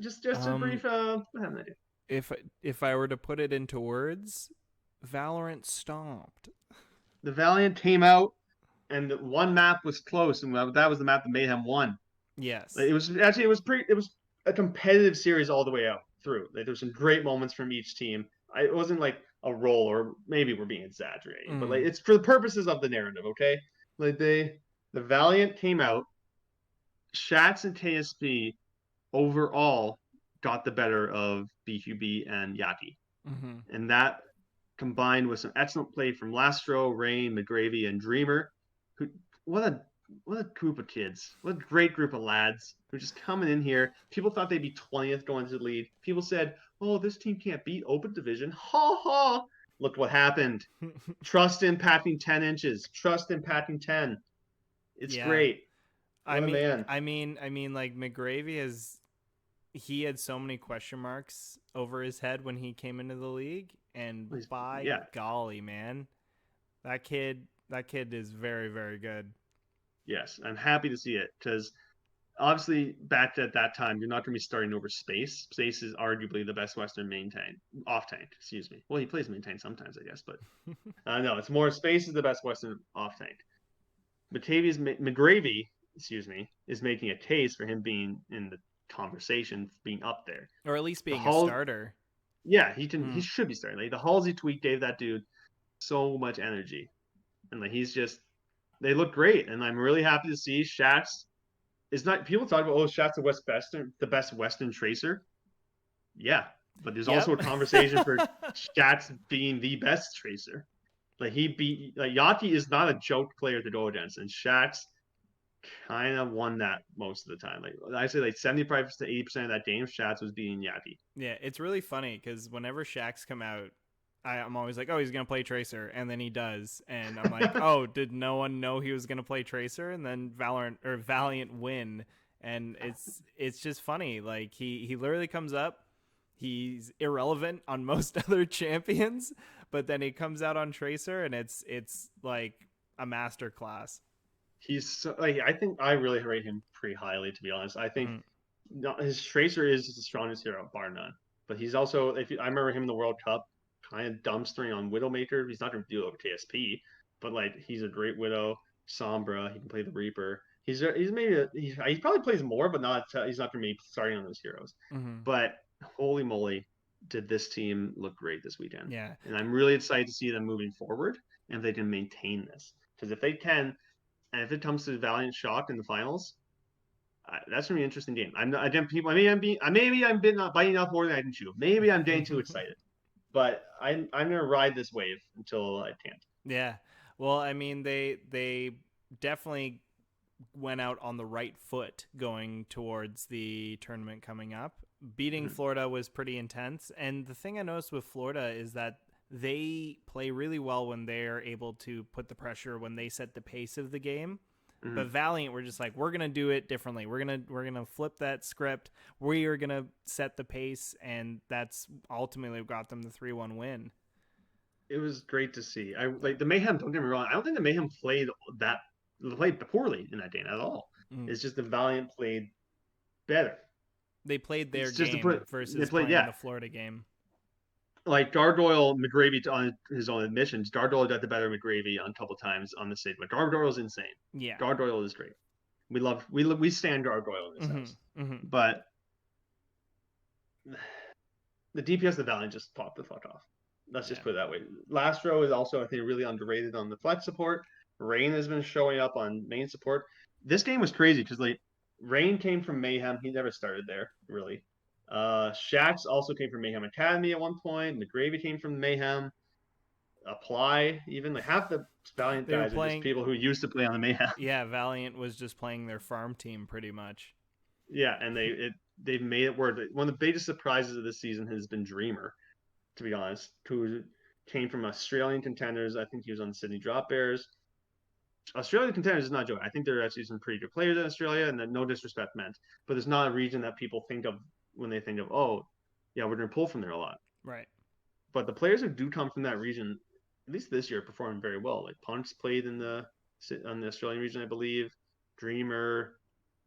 Just a um, brief what happened that game? if I were to put it into words, Valorant stomped. The Valiant came out and one map was close, and that was the map that Mayhem won. Yes. It was actually it was a competitive series all the way out through. Like, there were some great moments from each team. It wasn't like a roll, or maybe we're being exaggerating, but like Mm. it's for the purposes of the narrative, okay? Like the Valiant came out, Shats and KSP overall got the better of BQB and Yaki, Mm-hmm. and that combined with some excellent play from Lastro, Rain, McGravy, and Dreamer. Who what a what a group of kids! What a great group of lads who are just coming in here. People thought they'd be 20th going to the lead. People said, "Oh, this team can't beat Open Division." Ha ha! Look what happened. Trust in packing 10 inches. Trust in packing 10. It's Yeah. great. What a man. Like McGravy has he had so many question marks over his head when he came into the league, and by Yeah. golly, man, that kid is very good. Yes, I'm happy to see it because obviously back at that time, you're not going to be starting over Space. Space is arguably the best Western main tank, off tank. Excuse me. Well, he plays main tank sometimes, I guess, but no, it's more Space is the best Western off tank. Batavia's McGravy, excuse me, is making a case for him being in the conversation, being up there. Or at least The being a Hall, starter. yeah, he can. He Mm. should be starting. Like the Halsey tweet gave that dude so much energy, and like he's just. They look great, and I'm really happy to see Shax is not people talk about Shaq's the best Western tracer. Yeah, but there's also Yep. a conversation for Shaq's being the best tracer. Like he beat like Yaki is not a joke player to go against, and Shaq's kind of won that most of the time. Like I say, like 75 to 80% of that game, Shaq's was beating Yaki. Yeah, it's really funny because whenever Shaq's come out, I'm always like, oh, he's gonna play Tracer, and then he does, and I'm like, oh, did no one know he was gonna play Tracer? And then Valiant win, and it's just funny. Like he literally comes up. he's irrelevant on most other champions, but then he comes out on Tracer and it's like a masterclass. He's so, like, I think I really rate him pretty highly, to be honest. I think Mm. his Tracer is the strongest hero, bar none. But he's also, I remember him in the World Cup, kind of dumpstering on Widowmaker. He's not going to do it over KSP, but like he's a great Widow, Sombra. He can play the Reaper. He's maybe he probably plays more, but not he's not going to be starting on those heroes. Mm-hmm. But holy moly, did this team look great this weekend? Yeah. And I'm really excited to see them moving forward and if they can maintain this. Because if they can, and if it comes to Valiant Shock in the finals, that's gonna be an interesting game. I'm not, again, people. Maybe I'm been not biting off more than I can chew. Maybe I'm getting too excited, but I'm gonna ride this wave until I can't. Yeah. Well, I mean, they definitely went out on the right foot going towards the tournament coming up. Beating Mm-hmm. Florida was pretty intense, and the thing I noticed with Florida is that they play really well when they're able to put the pressure when they set the pace of the game. Mm-hmm. But Valiant, we're just like, we're gonna do it differently. We're gonna flip that script. We are gonna set the pace, and that's ultimately got them the 3-1 win. It was great to see. I like the Mayhem. Don't get me wrong. I don't think the Mayhem played poorly in that game at all. Mm. It's just the Valiant played better. They played their It's just to game put they versus played playing yeah. the Florida game. Like Gargoyle McGravy on his own admissions, Gargoyle got the better McGravy on a couple times on the stage, but Gargoyle's insane. Yeah. Gargoyle is great. We stand Gargoyle in this house, but the DPS of the Valiant just popped the fuck off. Let's just put it that way. Lastro is also, I think, really underrated on the flex support. Rain has been showing up on main support. This game was crazy because like Rain came from Mayhem. He never started there really. Shax also came from Mayhem Academy at one point. McGravy came from Mayhem. Apply even like half the Valiant They were guys are just playing. people who used to play on the Mayhem. Yeah, Valiant was just playing their farm team pretty much. Yeah, and they've made it work. One of the biggest surprises of this season has been Dreamer, to be honest, who came from Australian contenders. I think he was on the Sydney Drop Bears. Australian contenders is not joking. I think there are actually some pretty good players in Australia, and that no disrespect meant, but it's not a region that people think of when they think of, oh, yeah, we're going to pull from there a lot. Right. But the players who do come from that region, at least this year, performed very well. Like Punch played on the Australian region, I believe. Dreamer,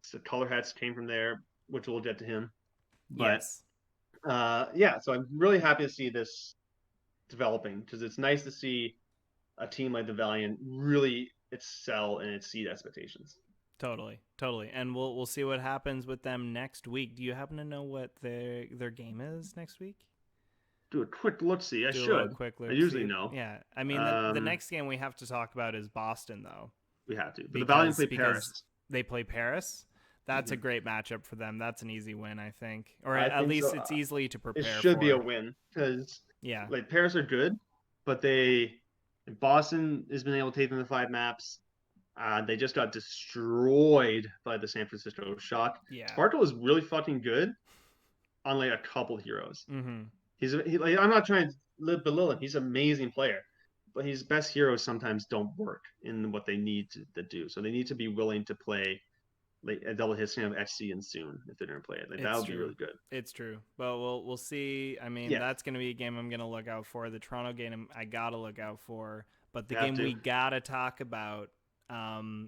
so Color Hats came from there, which we'll get to him. But Yes. yeah, so I'm really happy to see this developing because it's nice to see a team like the Valiant really excel and exceed expectations. Totally. And we'll see what happens with them next week. Do you happen to know what their game is next week? Do a quick look see. I Do a little should. quick look. I usually know. Yeah. I mean, the next game we have to talk about is Boston, though. We have to. But the Valiant play because Paris. They play Paris. That's a great matchup for them. That's an easy win, I think, or at least it's easily to prepare. It should for. be a win because like Paris are good, but Boston has been able to take them to 5 maps. They just got destroyed by the San Francisco Shock. Yeah. Sparkle is really fucking good on like a couple heroes. Mm-hmm. Like, I'm not trying to belittle him. He's an amazing player, but his best heroes sometimes don't work in what they need to do. So they need to be willing to play like a double history of XC and soon if they're gonna play it. Like that would be really good. It's true. But we'll see. I mean, that's gonna be a game I'm gonna look out for. The Toronto game I gotta look out for. But the game we gotta talk about,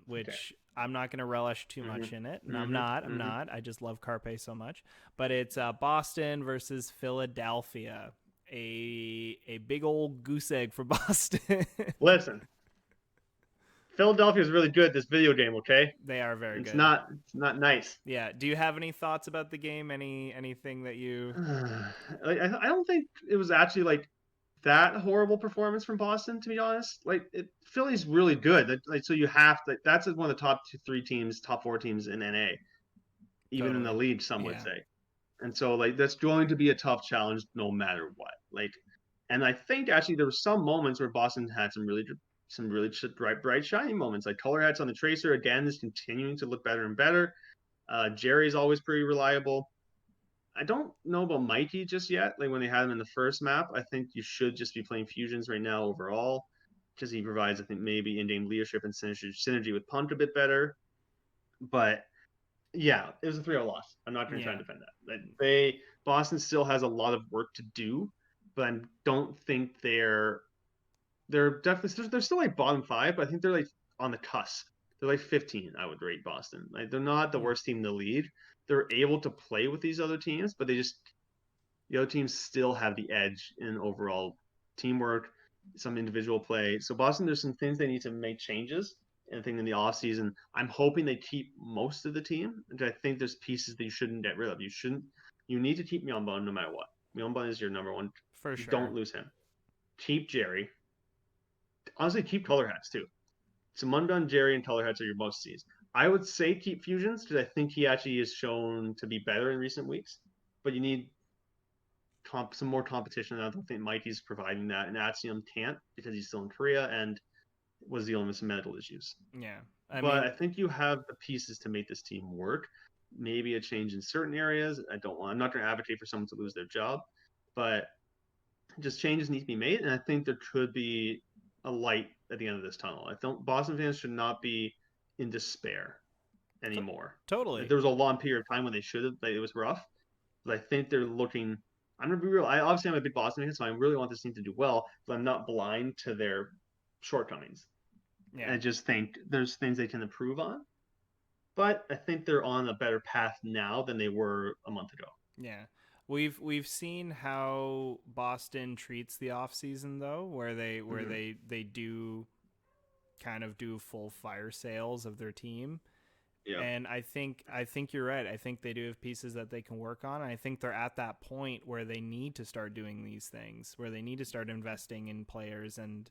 which I'm not gonna relish too much in it. And I'm not. I just love Carpe so much. But it's Boston versus Philadelphia. A big old goose egg for Boston. Listen. Philadelphia is really good at this video game, okay? They are very good. It's not nice. Yeah. Do you have any thoughts about the game? Anything that you I don't think it was actually like that horrible performance from Boston, to be honest. Like Philly's really good. Like so you have to that's one of the top 2, 3 teams, top 4 teams in NA. Even in the league, some would say. And so like that's going to be a tough challenge no matter what. Like and I think actually there were some moments where Boston had some really bright, shiny moments. Like Color Hats on the Tracer, again, is continuing to look better and better. Jerry's always pretty reliable. I don't know about Mikey just yet. Like when they had him in the first map, I think you should just be playing Fusions right now overall because he provides, I think, maybe in-game leadership and synergy with Punt a bit better. But Yeah, it was a 3-0 loss. I'm not going to try Yeah. and defend that. Boston still has a lot of work to do, but I don't think they're definitely they're still like bottom five, but I think they're like on the cusp. They're like 15. I would rate Boston. Like they're not the Hmm. worst team in the league. They're able to play with these other teams, but the other teams still have the edge in overall teamwork, some individual play. So Boston, there's some things they need to make changes. And I think in the off season, I'm hoping they keep most of the team. And I think there's pieces that you shouldn't get rid of. You need to keep Myeonbun no matter what. Myeonbun is your number one. For You sure. don't lose him. Keep Jerry. Honestly, keep color hats too. Samundun, Jerry, and color hats are your most C's. I would say keep fusions because I think he actually is shown to be better in recent weeks. But you need some more competition. I don't think Mikey's providing that, and Axiom can't because he's still in Korea and was dealing with some medical issues. Yeah. I But mean, I think you have the pieces to make this team work. Maybe a change in certain areas. I'm not going to advocate for someone to lose their job, but just changes need to be made. And I think there could be a light at the end of this tunnel. I don't. Boston fans should not be in despair t- anymore. totally. There was a long period of time when they should have. Like, it was rough, but I think they're looking. I'm gonna be real. I'm a big Boston fan, so I really want this team to do well. But I'm not blind to their shortcomings. Yeah. I just think there's things they can improve on. But I think they're on a better path now than they were a month ago. Yeah. We've seen how Boston treats the off season though, where Mm-hmm. they do kind of do full fire sales of their team. Yeah. And I think you're right. I think they do have pieces that they can work on. And I think they're at that point where they need to start doing these things, where they need to start investing in players and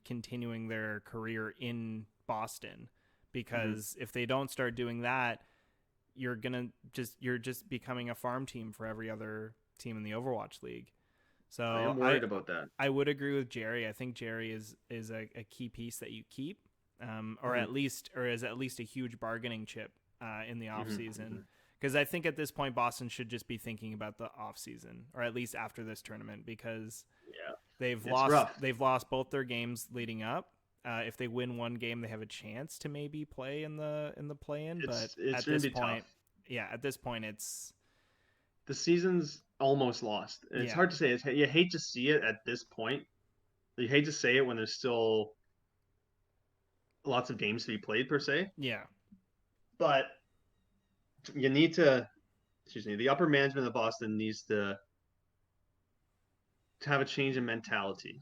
continuing their career in Boston. Mm-hmm. Because if they don't start doing that, you're just becoming a farm team for every other team in the Overwatch League. I So am worried about that. I would agree with Jerry. I think Jerry is a key piece that you keep, Mm-hmm. or is at least a huge bargaining chip in the off Mm-hmm. season. Because I think at this point Boston should just be thinking about the off season, or at least after this tournament, because Yeah. they've It's lost rough. they've lost both their games leading up. If they win one game, they have a chance to maybe play in the play in. But It's at going to this be tough. point, yeah, at this point it's The season's almost lost. And it's yeah, hard to say. You hate to see it at this point. You hate to say it when there's still lots of games to be played per se. yeah, But you need to. Excuse me. The upper management of Boston needs to have a change in mentality.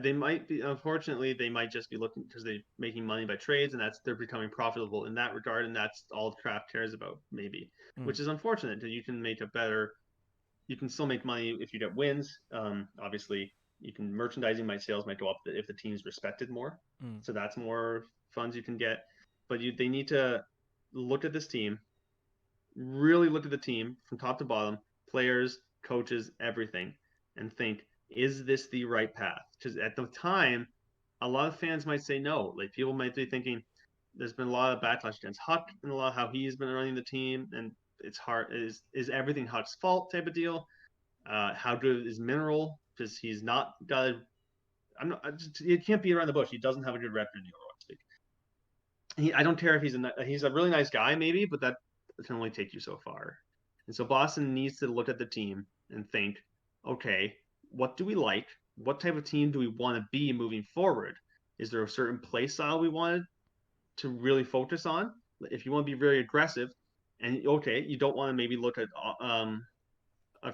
They might be, unfortunately, they might just be looking because they're making money by trades, and they're becoming profitable in that regard, and that's all Kraft cares about, maybe, mm, which is unfortunate. That you can still make money if you get wins. Obviously, you can merchandising sales might go up if the team's respected more, mm, so that's more funds you can get. But they need to look at this team, really look at the team from top to bottom, players, coaches, everything, and think, is this the right path? Because at the time, a lot of fans might say no. Like people might be thinking, there's been a lot of backlash against Huck and a lot of how he's been running the team, and it's hard. Is everything Huck's fault type of deal? How good is Mineral? Because he's not got. I'm not. It can't be around the bush. He doesn't have a good record in the Overwatch League. I don't care if he's a really nice guy, maybe, but that can only take you so far. And so Boston needs to look at the team and think, okay, what do we like? What type of team do we want to be moving forward? Is there a certain play style we wanted to really focus on? If you want to be very aggressive, and okay, you don't want to maybe look at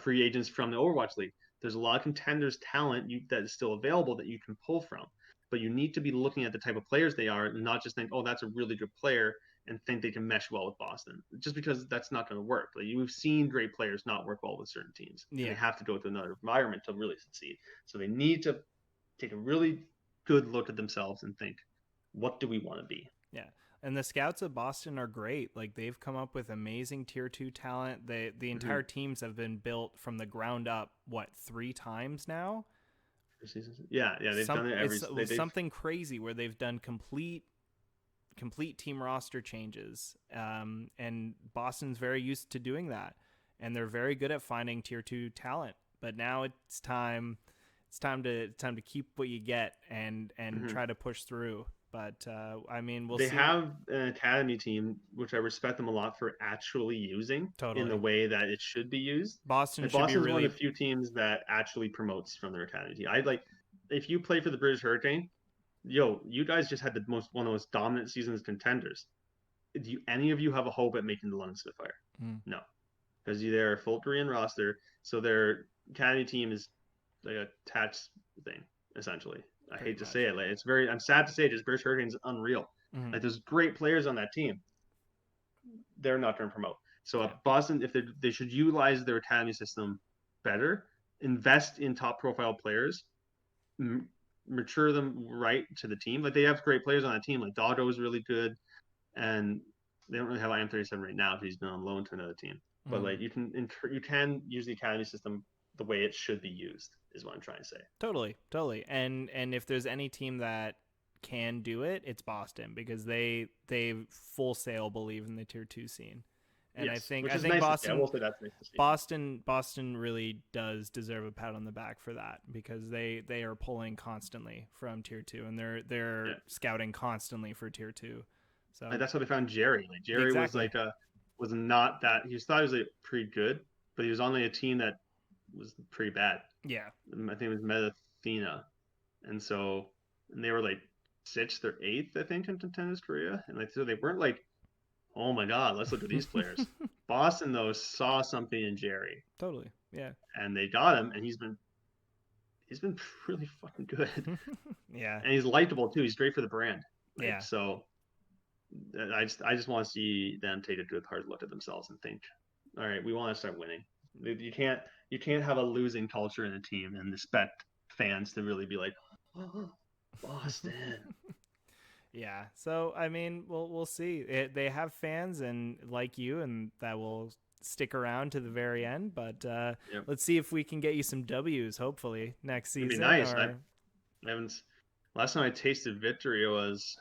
free agents from the Overwatch League. There's a lot of contenders' talent that is still available that you can pull from, but you need to be looking at the type of players they are, and not just think, oh, that's a really good player, and think they can mesh well with Boston. Just because that's not going to work. Like you've seen great players not work well with certain teams, and they yeah, have to go to another environment to really succeed. So they need to take a really good look at themselves and think, what do we want to be? yeah. And the scouts of Boston are great. Like they've come up with amazing tier 2 talent. The Mm-hmm. entire teams have been built from the ground up what 3 times now. Yeah, yeah, they've done it every. It's They've something crazy where they've done complete team roster changes. And Boston's very used to doing that, and they're very good at finding tier 2 talent. But now it's time to keep what you get and mm-hmm. try to push through. But I mean, we'll They see. have an academy team, which I respect them a lot for actually using in the Totally. way that it should be used. Boston Like should be Boston's one really of the few teams that actually promotes from their academy team. I like if you play for the British Hurricane, yo, you guys just had one of the most dominant seasons contenders. Do any of you have a hope at making the London Spitfire? mm, No, because they're a full Korean roster, so their academy team is like a tax thing essentially. I pretty hate to say much. it, like it's very. I'm sad to say, just British Hurricanes unreal. Mm-hmm. Like there's great players on that team. They're not going to promote. So Yeah. Boston, if they should utilize their academy system better, invest in top profile players, mature them right to the team. Like they have great players on that team. Like Doggo is really good, and they don't really have IM37 right now because he's been on loan to another team. But Mm-hmm. like you can use the academy system the way it should be used is what I'm trying to say. Totally. And if there's any team that can do it, it's Boston, because they full sail believe in the tier 2 scene. And Yes, I which is think nice to see. I will say that's nice to see. Boston really does deserve a pat on the back for that, because they are pulling constantly from tier 2, and they're scouting constantly for tier 2. So like, that's how they found Jerry. Like Jerry was exactly. like was not that he thought he was like pretty good, but he was on like a team that was pretty bad. Yeah. I think it was Metathena, and so and they were like sixth or eighth, I think, in Tennis Korea, and like so they weren't like, oh my god, let's look at these players. Boston though saw something in Jerry, Totally. Yeah. and they got him, and he's been really fucking good, Yeah. and he's likable too. He's great for the brand, like Yeah. so. I just want to see them take a good hard look at themselves and think, all right, we want to start winning. You can't have a losing culture in a team and expect fans to really be like, oh, Boston. Yeah. So I mean, we'll see. They have fans and like you, and that will stick around to the very end. But Yep. let's see if we can get you some W's, hopefully next It'd be season. nice. Or I haven't. Last time I tasted victory was.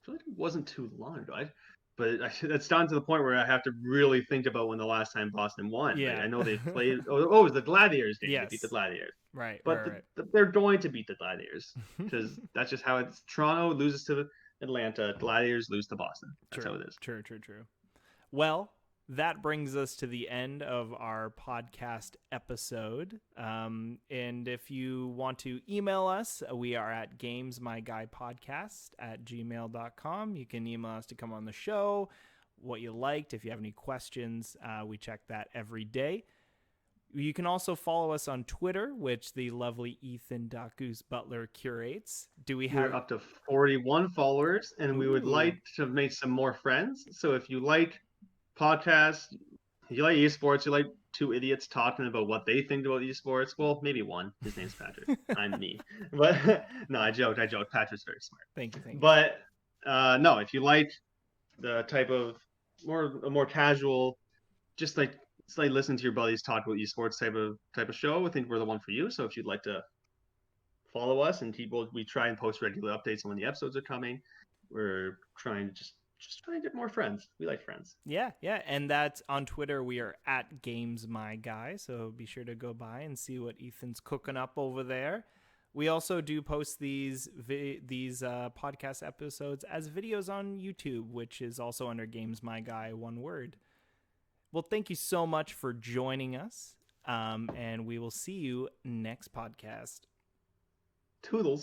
I feel like it wasn't too long ago. But it's gotten to the point where I have to really think about when the last time Boston won. Like yeah. I know they've played. Oh, it was the Gladiators game. They beat the Yes. Gladiators. Right. But they're going to beat the Gladiators because that's just how it's. Toronto loses to Atlanta. Gladiators lose to Boston. That's True. how it is. True. Well, that brings us to the end of our podcast episode. And if you want to email us, we are at gamesmyguypodcast@gmail.com. You can email us to come on the show, what you liked. If you have any questions, we check that every day. You can also follow us on Twitter, which the lovely Ethan Dakus Butler curates. Do we have We're up to 41 followers, and we would Ooh. like to make some more friends. So if you like podcasts, you like esports, you like two idiots talking about what they think about esports, well, maybe one. His name's Patrick. I'm me. But no, I joked. Patrick's very smart. Thank you. But no, if you like the type of more casual, just like it's like listening to your buddies talk about esports type of show, I think we're the one for you. So if you'd like to follow us and we try and post regular updates on when the episodes are coming. We're trying to just trying to get more friends. We like friends. Yeah, and that's on Twitter. We are at GamesMyGuy, so be sure to go by and see what Ethan's cooking up over there. We also do post these podcast episodes as videos on YouTube, which is also under GamesMyGuy, one word. Well, thank you so much for joining us, and we will see you next podcast. Toodles.